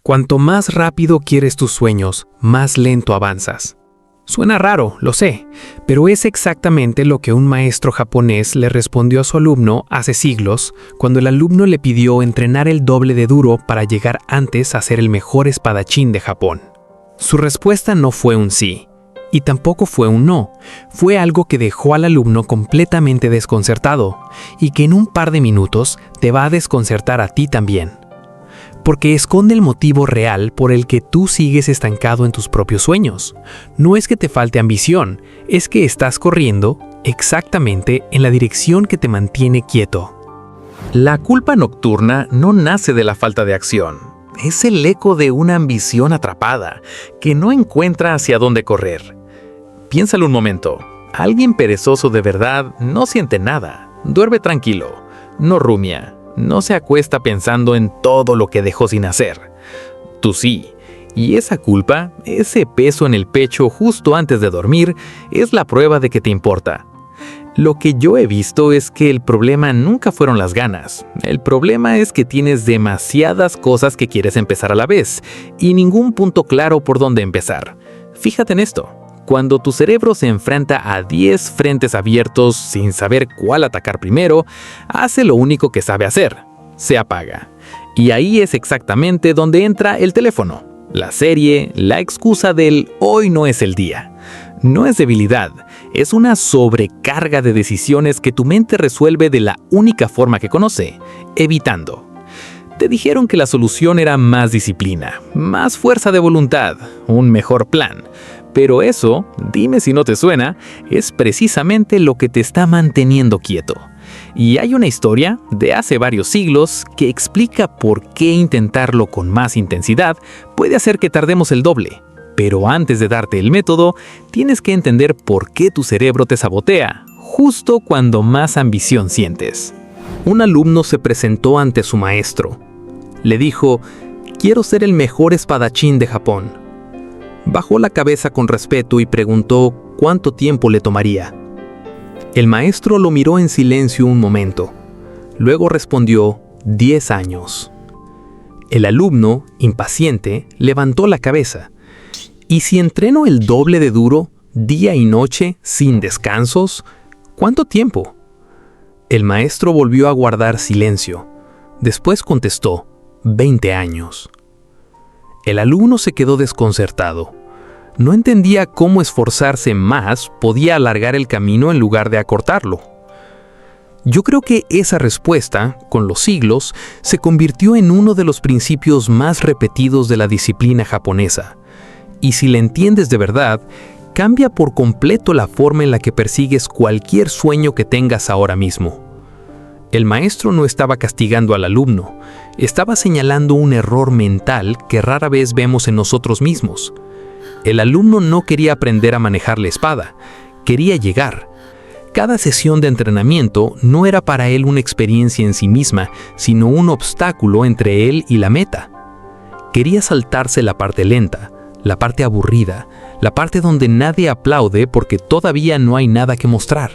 Cuanto más rápido quieres tus sueños, más lento avanzas. Suena raro, lo sé, pero es exactamente lo que un maestro japonés le respondió a su alumno hace siglos, cuando el alumno le pidió entrenar el doble de duro para llegar antes a ser el mejor espadachín de Japón. Su respuesta no fue un sí, y tampoco fue un no. Fue algo que dejó al alumno completamente desconcertado, y que en un par de minutos te va a desconcertar a ti también. Porque esconde el motivo real por el que tú sigues estancado en tus propios sueños. No es que te falte ambición, es que estás corriendo exactamente en la dirección que te mantiene quieto. La culpa nocturna no nace de la falta de acción. Es el eco de una ambición atrapada, que no encuentra hacia dónde correr. Piénsalo un momento. Alguien perezoso de verdad no siente nada, duerme tranquilo, no rumia. No se acuesta pensando en todo lo que dejó sin hacer. Tú sí. Y esa culpa, ese peso en el pecho justo antes de dormir, es la prueba de que te importa. Lo que yo he visto es que el problema nunca fueron las ganas. El problema es que tienes demasiadas cosas que quieres empezar a la vez y ningún punto claro por dónde empezar. Fíjate en esto. Cuando tu cerebro se enfrenta a 10 frentes abiertos sin saber cuál atacar primero, hace lo único que sabe hacer: se apaga. Y ahí es exactamente donde entra el teléfono, la serie, la excusa del hoy no es el día. No es debilidad, es una sobrecarga de decisiones que tu mente resuelve de la única forma que conoce, evitando. Te dijeron que la solución era más disciplina, más fuerza de voluntad, un mejor plan. Pero eso, dime si no te suena, es precisamente lo que te está manteniendo quieto. Y hay una historia de hace varios siglos que explica por qué intentarlo con más intensidad puede hacer que tardemos el doble. Pero antes de darte el método, tienes que entender por qué tu cerebro te sabotea, justo cuando más ambición sientes. Un alumno se presentó ante su maestro. Le dijo: «Quiero ser el mejor espadachín de Japón». Bajó la cabeza con respeto y preguntó cuánto tiempo le tomaría. El maestro lo miró en silencio un momento. Luego respondió: 10 años. El alumno, impaciente, levantó la cabeza. ¿Y si entreno el doble de duro, día y noche, sin descansos? ¿Cuánto tiempo? El maestro volvió a guardar silencio. Después contestó: 20 años. El alumno se quedó desconcertado. No entendía cómo esforzarse más podía alargar el camino en lugar de acortarlo. Yo creo que esa respuesta, con los siglos, se convirtió en uno de los principios más repetidos de la disciplina japonesa. Y si la entiendes de verdad, cambia por completo la forma en la que persigues cualquier sueño que tengas ahora mismo. El maestro no estaba castigando al alumno, estaba señalando un error mental que rara vez vemos en nosotros mismos. El alumno no quería aprender a manejar la espada, quería llegar. Cada sesión de entrenamiento no era para él una experiencia en sí misma, sino un obstáculo entre él y la meta. Quería saltarse la parte lenta, la parte aburrida, la parte donde nadie aplaude porque todavía no hay nada que mostrar.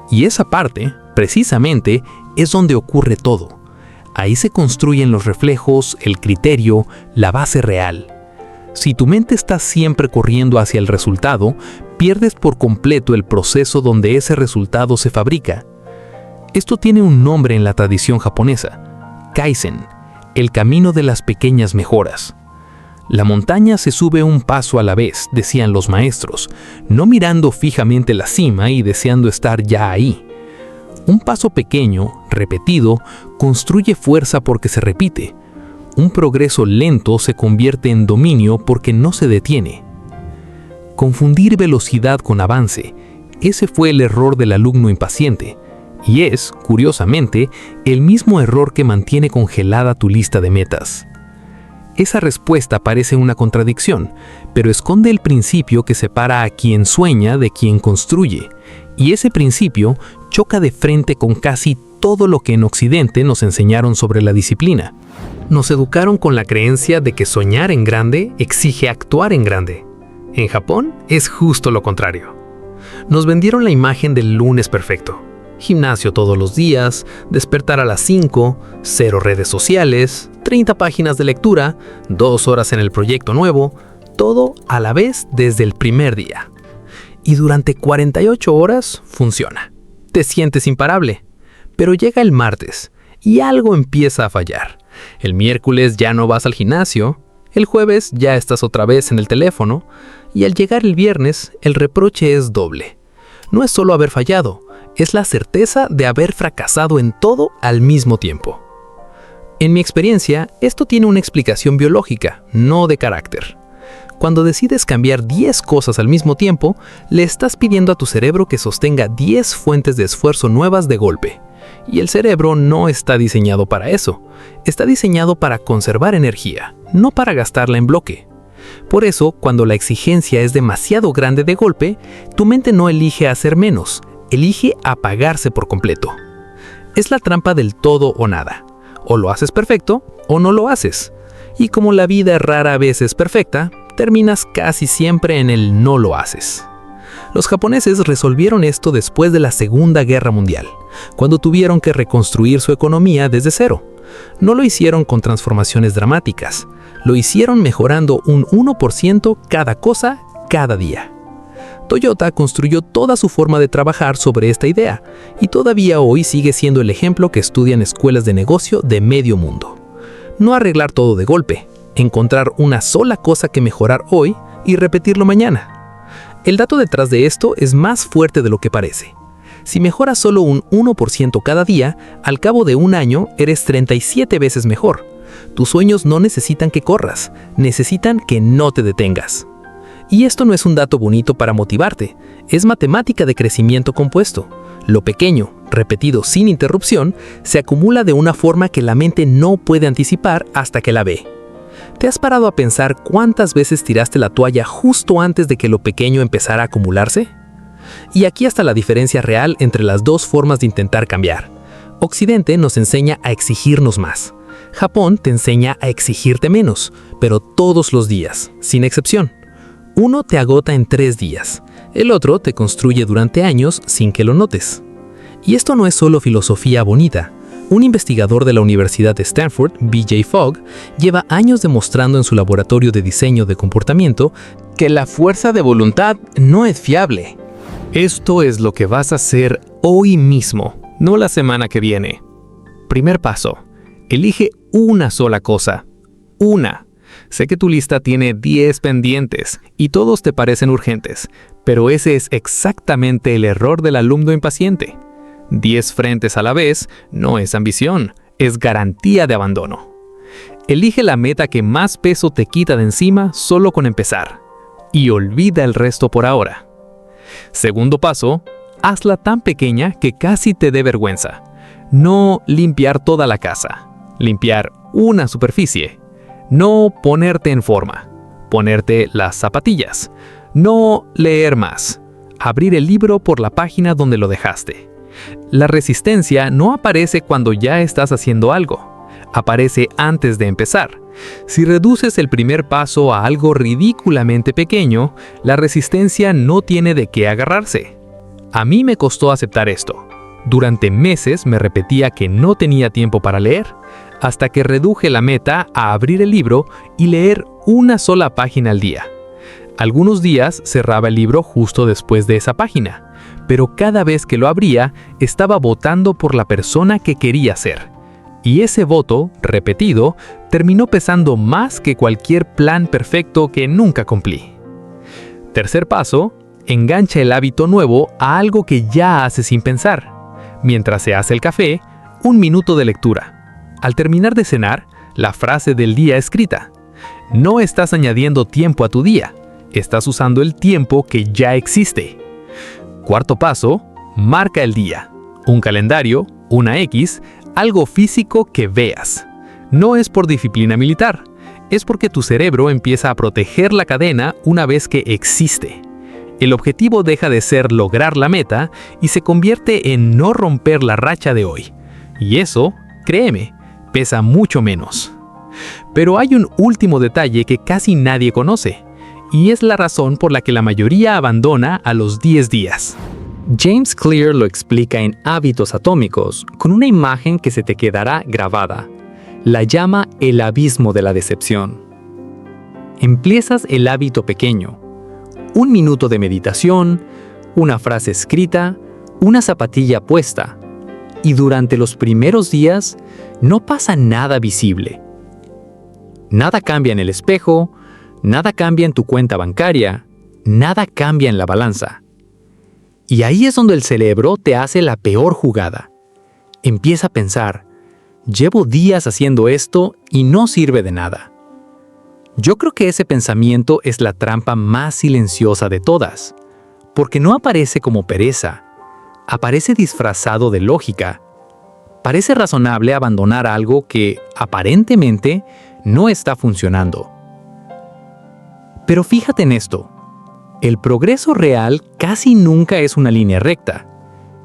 Y esa parte, precisamente, es donde ocurre todo. Ahí se construyen los reflejos, el criterio, la base real. Si tu mente está siempre corriendo hacia el resultado, pierdes por completo el proceso donde ese resultado se fabrica. Esto tiene un nombre en la tradición japonesa: Kaizen, el camino de las pequeñas mejoras. La montaña se sube un paso a la vez, decían los maestros, no mirando fijamente la cima y deseando estar ya ahí. Un paso pequeño, repetido, construye fuerza porque se repite. Un progreso lento se convierte en dominio porque no se detiene. Confundir velocidad con avance, ese fue el error del alumno impaciente, y es, curiosamente, el mismo error que mantiene congelada tu lista de metas. Esa respuesta parece una contradicción, pero esconde el principio que separa a quien sueña de quien construye, y ese principio choca de frente con casi todo lo que en Occidente nos enseñaron sobre la disciplina. Nos educaron con la creencia de que soñar en grande exige actuar en grande. En Japón es justo lo contrario. Nos vendieron la imagen del lunes perfecto. Gimnasio todos los días, despertar a las 5, 0 redes sociales, 30 páginas de lectura, 2 horas en el proyecto nuevo, todo a la vez desde el primer día. Y durante 48 horas funciona. Te sientes imparable. Pero llega el martes y algo empieza a fallar. El miércoles ya no vas al gimnasio, el jueves ya estás otra vez en el teléfono y al llegar el viernes el reproche es doble. No es solo haber fallado, es la certeza de haber fracasado en todo al mismo tiempo. En mi experiencia, esto tiene una explicación biológica, no de carácter. Cuando decides cambiar 10 cosas al mismo tiempo, le estás pidiendo a tu cerebro que sostenga 10 fuentes de esfuerzo nuevas de golpe. Y el cerebro no está diseñado para eso. Está diseñado para conservar energía, no para gastarla en bloque. Por eso, cuando la exigencia es demasiado grande de golpe, tu mente no elige hacer menos, elige apagarse por completo. Es la trampa del todo o nada. O lo haces perfecto o no lo haces. Y como la vida rara vez es perfecta, terminas casi siempre en el no lo haces. Los japoneses resolvieron esto después de la Segunda Guerra Mundial, cuando tuvieron que reconstruir su economía desde cero. No lo hicieron con transformaciones dramáticas, lo hicieron mejorando un 1% cada cosa, cada día. Toyota construyó toda su forma de trabajar sobre esta idea, y todavía hoy sigue siendo el ejemplo que estudian escuelas de negocio de medio mundo. No arreglar todo de golpe, encontrar una sola cosa que mejorar hoy y repetirlo mañana. El dato detrás de esto es más fuerte de lo que parece. Si mejoras solo un 1% cada día, al cabo de un año eres 37 veces mejor. Tus sueños no necesitan que corras, necesitan que no te detengas. Y esto no es un dato bonito para motivarte, es matemática de crecimiento compuesto. Lo pequeño, repetido sin interrupción, se acumula de una forma que la mente no puede anticipar hasta que la ve. ¿Te has parado a pensar cuántas veces tiraste la toalla justo antes de que lo pequeño empezara a acumularse? Y aquí está la diferencia real entre las dos formas de intentar cambiar. Occidente nos enseña a exigirnos más. Japón te enseña a exigirte menos, pero todos los días, sin excepción. Uno te agota en 3 días, el otro te construye durante años sin que lo notes. Y esto no es solo filosofía bonita. Un investigador de la Universidad de Stanford, B.J. Fogg, lleva años demostrando en su laboratorio de diseño de comportamiento que la fuerza de voluntad no es fiable. Esto es lo que vas a hacer hoy mismo, no la semana que viene. Primer paso, elige una sola cosa. Una. Sé que tu lista tiene 10 pendientes y todos te parecen urgentes, pero ese es exactamente el error del alumno impaciente. 10 frentes a la vez no es ambición, es garantía de abandono. Elige la meta que más peso te quita de encima solo con empezar, y olvida el resto por ahora. Segundo paso, hazla tan pequeña que casi te dé vergüenza. No limpiar toda la casa, limpiar una superficie. No ponerte en forma, ponerte las zapatillas. No leer más, abrir el libro por la página donde lo dejaste. La resistencia no aparece cuando ya estás haciendo algo, aparece antes de empezar. Si reduces el primer paso a algo ridículamente pequeño, la resistencia no tiene de qué agarrarse. A mí me costó aceptar esto. Durante meses me repetía que no tenía tiempo para leer, hasta que reduje la meta a abrir el libro y leer una sola página al día. Algunos días cerraba el libro justo después de esa página, pero cada vez que lo abría, estaba votando por la persona que quería ser. Y ese voto, repetido, terminó pesando más que cualquier plan perfecto que nunca cumplí. Tercer paso, engancha el hábito nuevo a algo que ya haces sin pensar. Mientras se hace el café, 1 minuto de lectura. Al terminar de cenar, la frase del día escrita. No estás añadiendo tiempo a tu día, estás usando el tiempo que ya existe. Cuarto paso, marca el día. Un calendario, una X, algo físico que veas. No es por disciplina militar, es porque tu cerebro empieza a proteger la cadena una vez que existe. El objetivo deja de ser lograr la meta y se convierte en no romper la racha de hoy. Y eso, créeme, pesa mucho menos. Pero hay un último detalle que casi nadie conoce, y es la razón por la que la mayoría abandona a los 10 días. James Clear lo explica en Hábitos Atómicos con una imagen que se te quedará grabada. La llama el abismo de la decepción. Empiezas el hábito pequeño. 1 minuto de meditación, una frase escrita, una zapatilla puesta. Y durante los primeros días no pasa nada visible. Nada cambia en el espejo, nada cambia en tu cuenta bancaria, nada cambia en la balanza. Y ahí es donde el cerebro te hace la peor jugada. Empieza a pensar, llevo días haciendo esto y no sirve de nada. Yo creo que ese pensamiento es la trampa más silenciosa de todas, porque no aparece como pereza, aparece disfrazado de lógica. Parece razonable abandonar algo que, aparentemente, no está funcionando. Pero fíjate en esto, el progreso real casi nunca es una línea recta.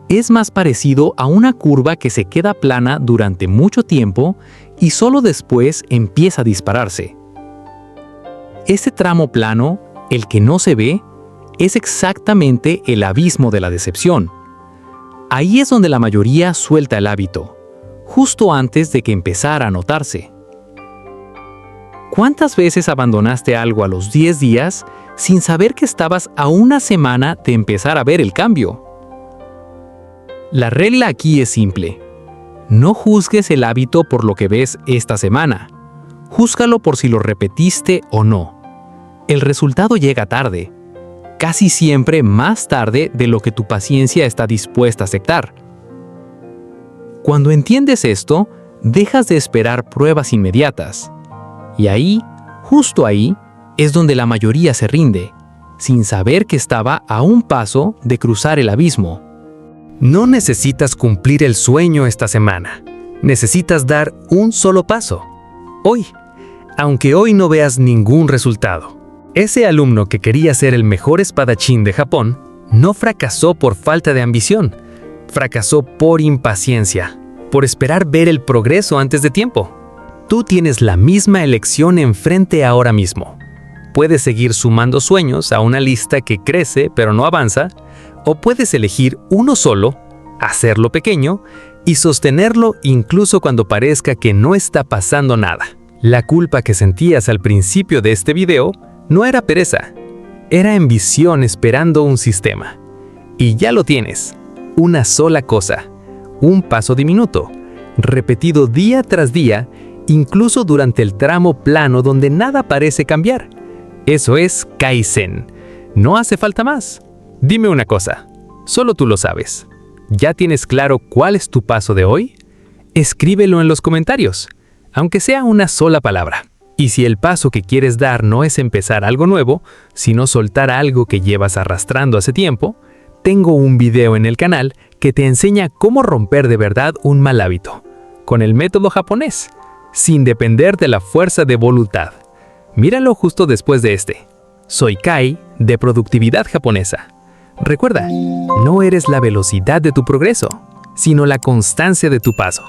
Es más parecido a una curva que se queda plana durante mucho tiempo y solo después empieza a dispararse. Ese tramo plano, el que no se ve, es exactamente el abismo de la decepción. Ahí es donde la mayoría suelta el hábito, justo antes de que empezara a notarse. ¿Cuántas veces abandonaste algo a los 10 días sin saber que estabas a una semana de empezar a ver el cambio? La regla aquí es simple. No juzgues el hábito por lo que ves esta semana. Júzgalo por si lo repetiste o no. El resultado llega tarde, casi siempre más tarde de lo que tu paciencia está dispuesta a aceptar. Cuando entiendes esto, dejas de esperar pruebas inmediatas. Y ahí, justo ahí, es donde la mayoría se rinde, sin saber que estaba a un paso de cruzar el abismo. No necesitas cumplir el sueño esta semana. Necesitas dar un solo paso. Hoy, aunque hoy no veas ningún resultado. Ese alumno que quería ser el mejor espadachín de Japón no fracasó por falta de ambición. Fracasó por impaciencia, por esperar ver el progreso antes de tiempo. Tú tienes la misma elección enfrente ahora mismo. Puedes seguir sumando sueños a una lista que crece pero no avanza, o puedes elegir uno solo, hacerlo pequeño y sostenerlo incluso cuando parezca que no está pasando nada. La culpa que sentías al principio de este video no era pereza, era ambición esperando un sistema. Y ya lo tienes, una sola cosa, un paso diminuto, repetido día tras día, incluso durante el tramo plano donde nada parece cambiar. Eso es Kaizen. No hace falta más. Dime una cosa, solo tú lo sabes. ¿Ya tienes claro cuál es tu paso de hoy? Escríbelo en los comentarios, aunque sea una sola palabra. Y si el paso que quieres dar no es empezar algo nuevo, sino soltar algo que llevas arrastrando hace tiempo, tengo un video en el canal que te enseña cómo romper de verdad un mal hábito, con el método japonés, sin depender de la fuerza de voluntad. Míralo justo después de este. Soy Kai, de Productividad Japonesa. Recuerda, no eres la velocidad de tu progreso, sino la constancia de tu paso.